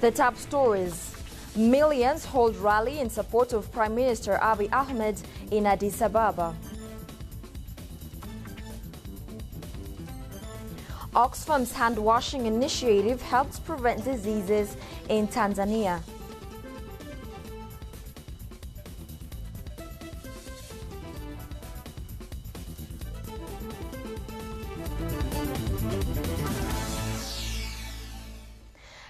The top stories. Millions hold rally in support of Prime Minister Abiy Ahmed in Addis Ababa. Oxfam's hand-washing initiative helps prevent diseases in Tanzania.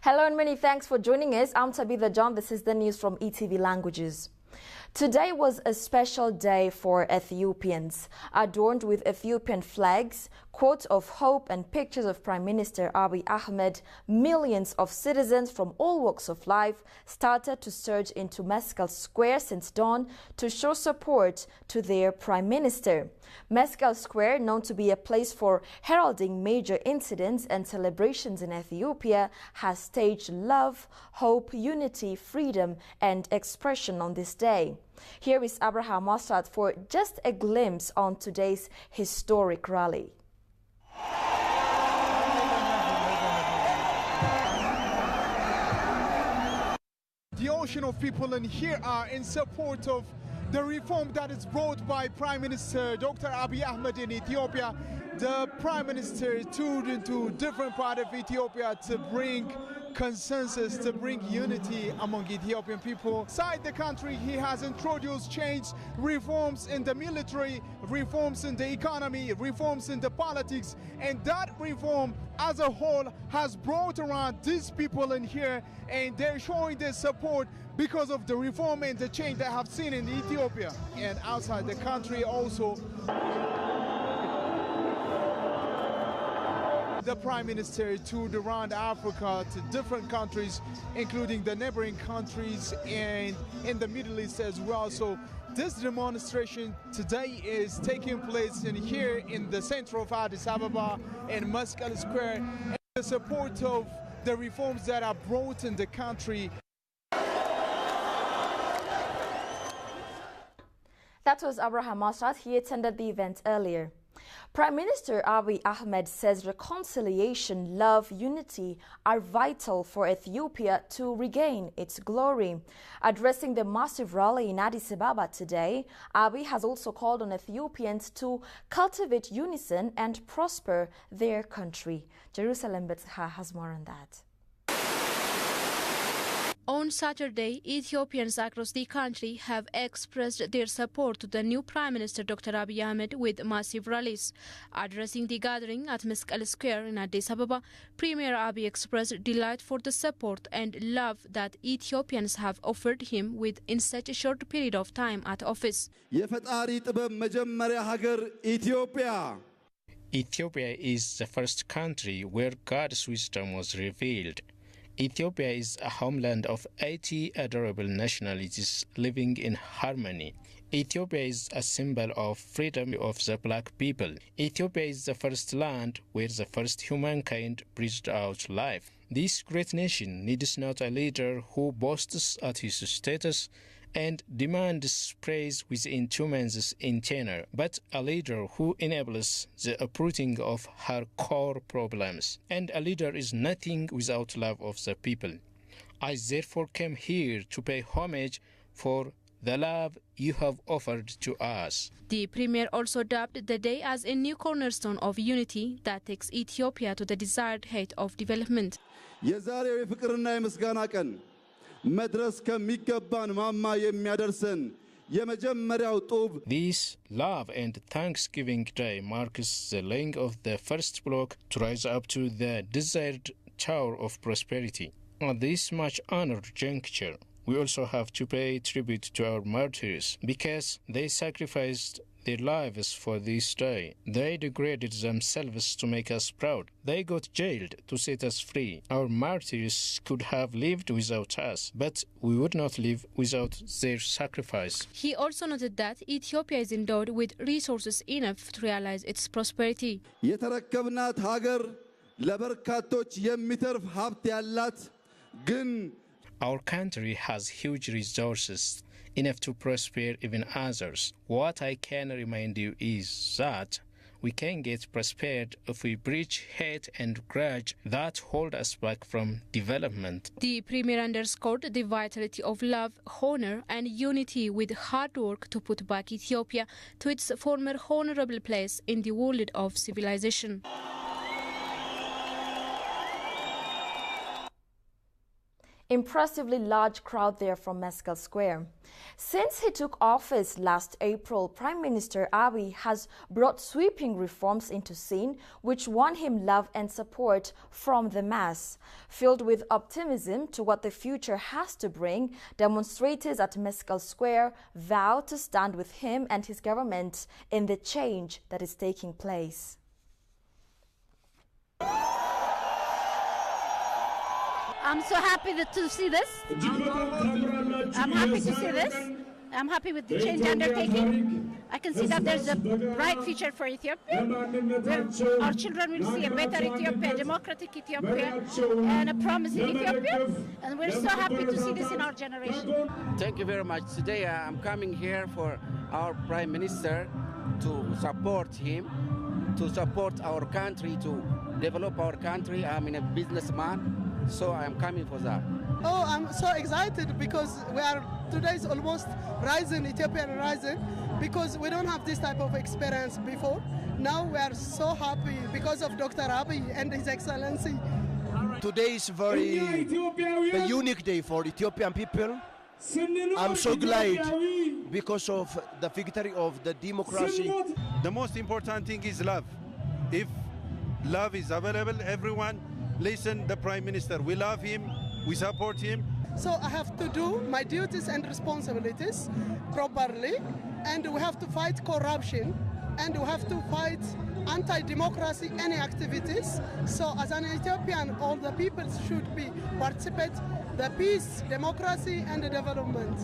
Hello and many thanks for joining us. I'm Tabitha John. This is the news from ETV Languages. Today was a special day for Ethiopians. Adorned with Ethiopian flags, quotes of hope and pictures of Prime Minister Abiy Ahmed, millions of citizens from all walks of life started to surge into Meskel Square since dawn to show support to their Prime Minister. Meskel Square, known to be a place for heralding major incidents and celebrations in Ethiopia, has staged love, hope, unity, freedom and expression on this day. Here is Abraham Mostad for just a glimpse on today's historic rally. The ocean of people in here are in support of the reform that is brought by Prime Minister Dr. Abiy Ahmed in Ethiopia. The Prime Minister toured into different parts of Ethiopia to bring consensus, to bring unity among Ethiopian people. Inside the country, he has introduced change, reforms in the military, reforms in the economy, reforms in the politics, and that reform as a whole has brought around these people in here, and they're showing their support because of the reform and the change they have seen in Ethiopia and outside the country also. The Prime Minister toured around Africa to different countries, including the neighboring countries and in the Middle East as well. So this demonstration today is taking place in here in the center of Addis Ababa in Meskel Square in the support of the reforms that are brought in the country. That was Abraham Mostad. He attended the event earlier. Prime Minister Abiy Ahmed says reconciliation, love, unity are vital for Ethiopia to regain its glory. Addressing the massive rally in Addis Ababa today, Abiy has also called on Ethiopians to cultivate unison and prosper their country. Jerusalem Betha has more on that. On Saturday, Ethiopians across the country have expressed their support to the new Prime Minister Dr. Abiy Ahmed with massive rallies. Addressing the gathering at Meskel Square in Addis Ababa, Premier Abiy expressed delight for the support and love that Ethiopians have offered him with in such a short period of time at office. Ethiopia is the first country where God's wisdom was revealed. Ethiopia is a homeland of 80 adorable nationalities living in harmony. Ethiopia is a symbol of freedom of the black people. Ethiopia is the first land where the first humankind breathed out life. This great nation needs not a leader who boasts at his status and demands praise within 2 months in tenure, but a leader who enables the uprooting of her core problems. And a leader is nothing without love of the people. I therefore came here to pay homage for the love you have offered to us. The Premier also dubbed the day as a new cornerstone of unity that takes Ethiopia to the desired height of development. This Love and Thanksgiving Day marks the laying of the first block to rise up to the desired tower of prosperity. At this much honored juncture, we also have to pay tribute to our martyrs because they sacrificed their lives for this day. They degraded themselves to make us proud. They got jailed to set us free. Our martyrs could have lived without us, but we would not live without their sacrifice. He also noted that Ethiopia is endowed with resources enough to realize its prosperity. Our country has huge resources, enough to prosper even others. What I can remind you is that we can get prospered if we bridge hate and grudge that hold us back from development. The Premier underscored the vitality of love, honor and unity with hard work to put back Ethiopia to its former honorable place in the world of civilization. Impressively large crowd there from Meskel Square. Since he took office last April, Prime Minister Abiy has brought sweeping reforms into scene which won him love and support from the mass. Filled with optimism to what the future has to bring, demonstrators at Meskel Square vow to stand with him and his government in the change that is taking place. I'm so happy to see this. I'm happy to see this. I'm happy with the change undertaking. I can see that there's a bright future for Ethiopia. Our children will see a better Ethiopia, a democratic Ethiopia, and a promising Ethiopia. And we're so happy to see this in our generation. Thank you very much. Today I'm coming here for our Prime Minister to support him, to support our country, to develop our country. I'm a businessman. So I'm coming for that. Oh, I'm so excited because today is almost rising, Ethiopian rising, because we don't have this type of experience before. Now we are so happy because of Dr. Abiy and His Excellency. Today is a unique day for Ethiopian people. I'm so glad because of the victory of the democracy. The most important thing is love. If love is available, everyone listen the Prime Minister. We love him, we support him. So I have to do my duties and responsibilities properly, and we have to fight corruption, and we have to fight anti-democracy, any activities. So as an Ethiopian, all the people should participate the peace, democracy and the development.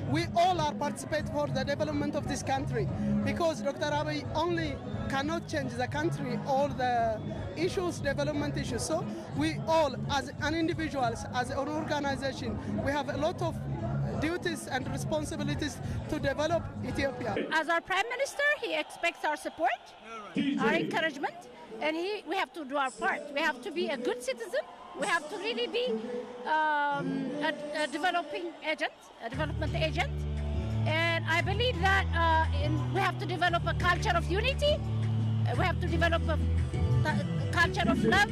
We all are participate for the development of this country because Dr. Abiy only cannot change the country, all the issues, development issues. So we all, as an individuals, as an organization, we have a lot of duties and responsibilities to develop Ethiopia. As our Prime Minister, he expects our support, our encouragement, and we have to do our part. We have to be a good citizen. We have to really be a development agent. And I believe that we have to develop a culture of unity. We have to develop a culture of love.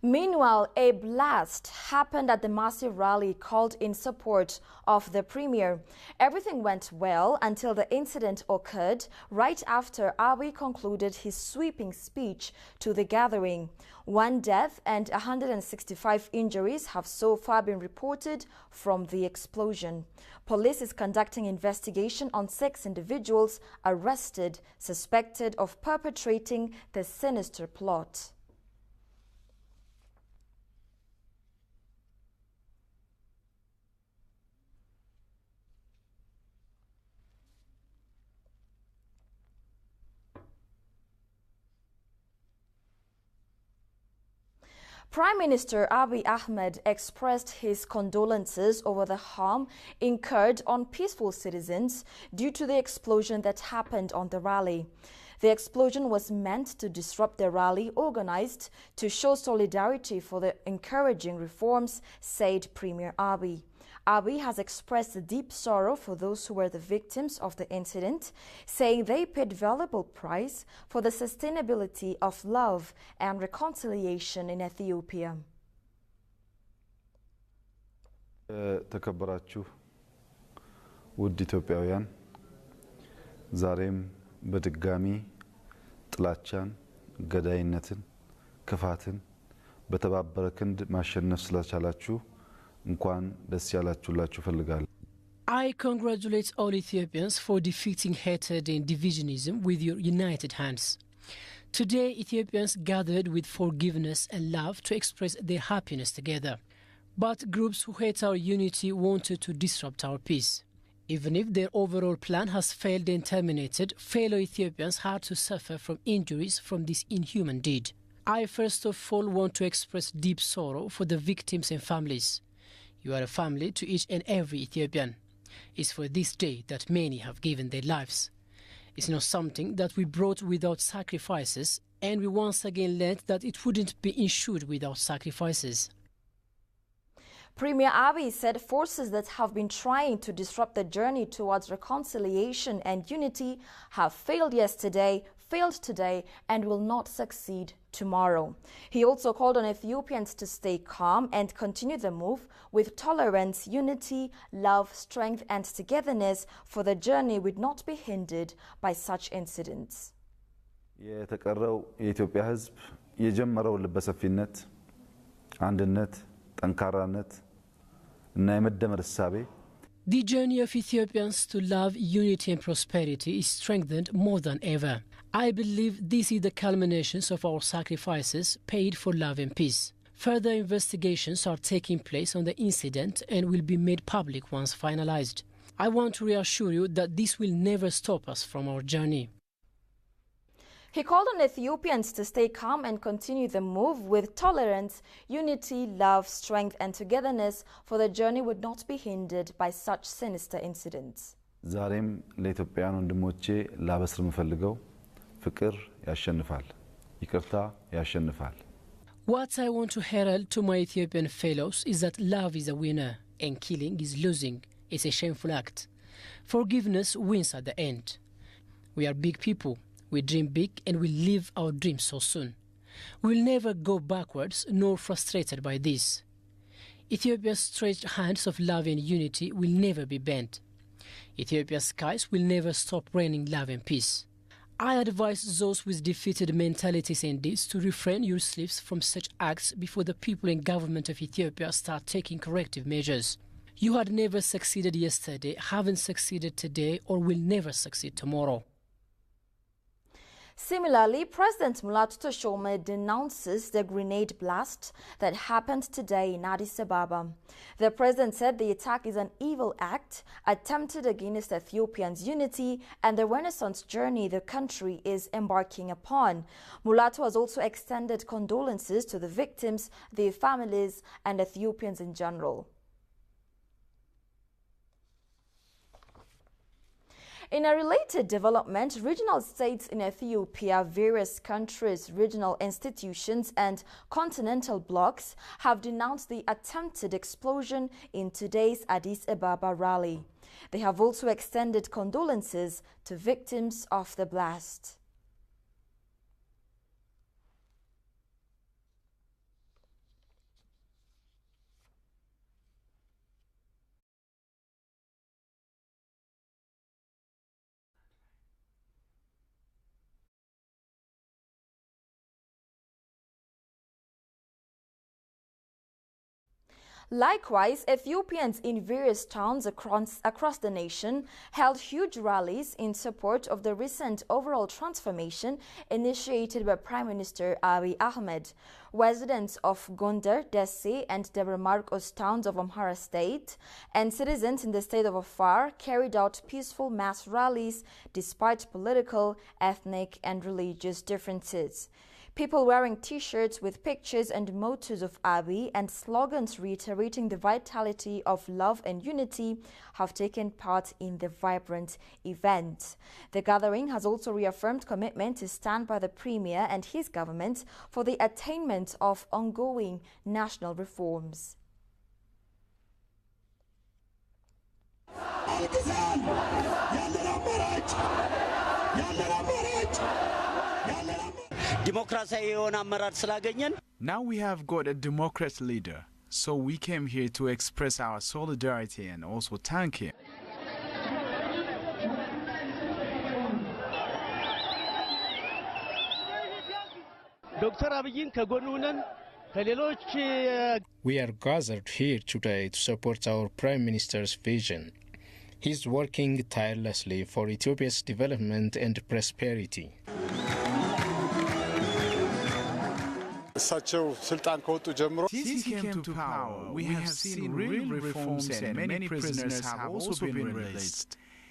Meanwhile, a blast happened at the massive rally called in support of the Premier. Everything went well until the incident occurred right after Abiy concluded his sweeping speech to the gathering. 1 death and 165 injuries have so far been reported from the explosion. Police is conducting investigation on 6 individuals arrested, suspected of perpetrating the sinister plot. Prime Minister Abiy Ahmed expressed his condolences over the harm incurred on peaceful citizens due to the explosion that happened on the rally. The explosion was meant to disrupt the rally organized to show solidarity for the encouraging reforms, said Premier Abiy. Abiy has expressed deep sorrow for those who were the victims of the incident, saying they paid valuable price for the sustainability of love and reconciliation in Ethiopia. ተከበራችሁ ውድ ኢትዮጵያውያን ዛሬም በድጋሚ ጥላቻን ገዳይነትን ክፋትን በተባበረ ክንድ ማሸነፍ ስለቻላችሁ እንኳን ደስ ያላችሁላችሁ ፈልጋለሁ I congratulate all Ethiopians for defeating hatred and divisionism with your united hands. Today, Ethiopians gathered with forgiveness and love to express their happiness together. But groups who hate our unity wanted to disrupt our peace. Even if their overall plan has failed and terminated, fellow Ethiopians had to suffer from injuries from this inhuman deed. I first of all want to express deep sorrow for the victims and families. You are a family to each and every Ethiopian. It's for this day that many have given their lives. It's not something that we brought without sacrifices, and we once again learned that it wouldn't be ensured without sacrifices. Premier Abiy said forces that have been trying to disrupt the journey towards reconciliation and unity have failed yesterday, failed today, and will not succeed tomorrow. He also called on Ethiopians to stay calm and continue the move with tolerance, unity, love, strength, and togetherness, for the journey would not be hindered by such incidents. የተቀረው የኢትዮጵያ ሕዝብ የጀመረው ልበሰፊነት፣ አንድነት፣ ጠንካራነት እና የመደመር እሳቤ The journey of Ethiopians to love, unity and prosperity is strengthened more than ever. I believe this is the culminations of our sacrifices paid for love and peace. Further investigations are taking place on the incident and will be made public once finalized. I want to reassure you that this will never stop us from our journey. He called on Ethiopians to stay calm and continue the move with tolerance, unity, love, strength and togetherness, for the journey would not be hindered by such sinister incidents. ዛሬም ለኢትዮጵያውያን ወንድሞቼ ላበስር የምፈልገው ፍቅር ያሸንፋል፣ ይቅርታ ያሸንፋል። What I want to herald to my Ethiopian fellows is that love is a winner and killing is losing. It's a shameful act. Forgiveness wins at the end. We are big people. We dream big and we live our dreams so soon. We'll never go backwards nor frustrated by this. Ethiopia's stretched hands of love and unity will never be bent. Ethiopia's skies will never stop raining love and peace. I advise those with defeated mentalities and deeds to refrain your lips from such acts before the people and government of Ethiopia start taking corrective measures. You had never succeeded yesterday, haven't succeeded today, or will never succeed tomorrow. Similarly, President Mulatu Teshome denounces the grenade blast that happened today in Addis Ababa. The president said the attack is an evil act attempted against Ethiopians' unity and the renaissance journey the country is embarking upon. Mulatu has also extended condolences to the victims, their families, and Ethiopians in general. In a related development, regional states in Ethiopia, various countries, regional institutions and continental blocs have denounced the attempted explosion in today's Addis Ababa rally. They have also extended condolences to victims of the blast. Likewise, Ethiopians in various towns across the nation held huge rallies in support of the recent overall transformation initiated by Prime Minister Abiy Ahmed. Residents of Gondar, Desse and Debre Marcos towns of Amhara State and citizens in the state of Afar carried out peaceful mass rallies despite political, ethnic and religious differences. People wearing T-shirts with pictures and mottos of Abiy and slogans reiterating the vitality of love and unity have taken part in the vibrant event. The gathering has also reaffirmed commitment to stand by the Premier and his government for the attainment of ongoing national reforms. Now we have got a Democrat leader, so we came here to express our solidarity and also thank him. We are gathered here today to support our Prime Minister's vision. He's working tirelessly for Ethiopia's development and prosperity. Since he came to power, we have seen real reforms and many prisoners have also been released.